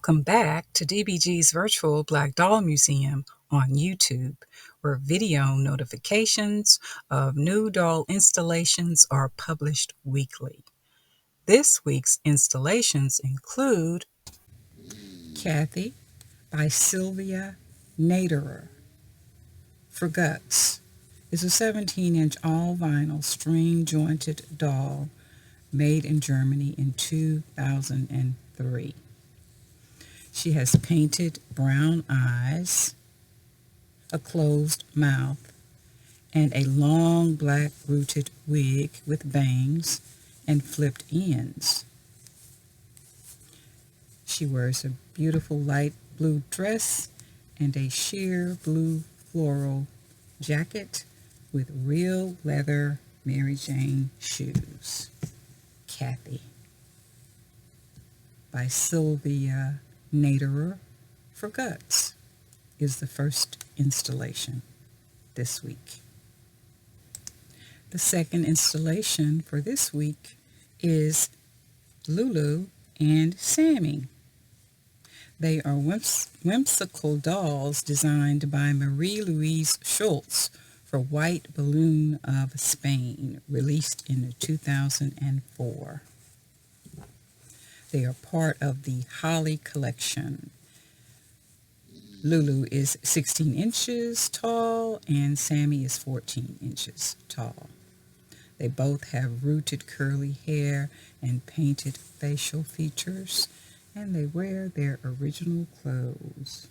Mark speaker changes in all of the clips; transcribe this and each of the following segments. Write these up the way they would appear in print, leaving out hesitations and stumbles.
Speaker 1: Welcome back to DeeBeeGee's Virtual Black Doll Museum on YouTube, where video notifications of new doll installations are published weekly. This week's installations include Cathy by Sylvia Natterer for Gotz. It's a 17-inch all-vinyl string-jointed doll made in Germany in 2003. She has painted brown eyes, a closed mouth, and a long black rooted wig with bangs and flipped ends. She wears a beautiful light blue dress and a sheer blue floral jacket with real leather Mary Jane shoes. Cathy by Sylvia Natterer for Gotz is the first installation this week. The second installation for this week is Lulu and Sammy. They are whimsical dolls designed by Marie-Louise Schultz for White Balloon of Spain, released in 2004. They are part of the Holly collection. Lulu is 16 inches tall and Sammy is 14 inches tall. They both have rooted curly hair and painted facial features, and they wear their original clothes.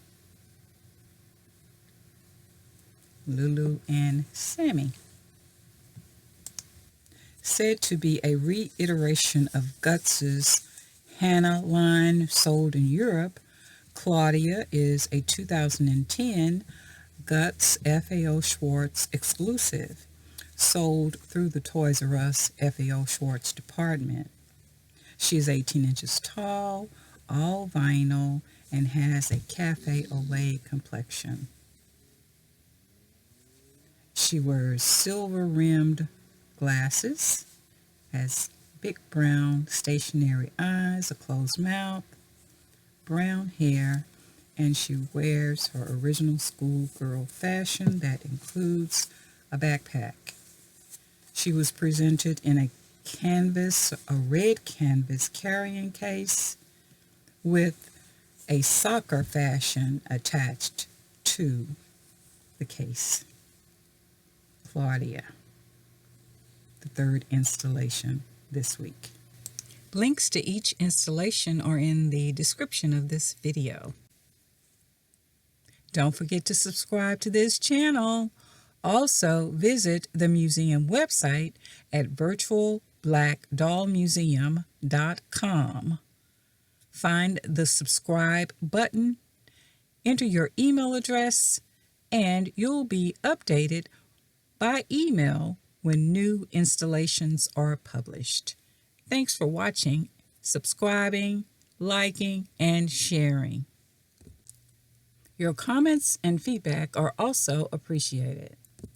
Speaker 1: Lulu and Sammy. Said to be a reiteration of Gotz's Hannah line sold in Europe, Claudia is a 2010 Gotz FAO Schwarz exclusive, sold through the Toys R Us FAO Schwarz department. She is 18 inches tall, all vinyl, and has a cafe au lait complexion. She wears silver-rimmed glasses, has big brown stationary eyes, a closed mouth, brown hair, and she wears her original schoolgirl fashion that includes a backpack. She was presented in a red canvas carrying case with a soccer fashion attached to the case. Claudia, the third installation this week. Links to each installation are in the description of this video. Don't forget to subscribe to this channel. Also, visit the museum website at virtualblackdollmuseum.com. Find the subscribe button, enter your email address, and you'll be updated by email when new installations are published. Thanks for watching, subscribing, liking, and sharing. Your comments and feedback are also appreciated.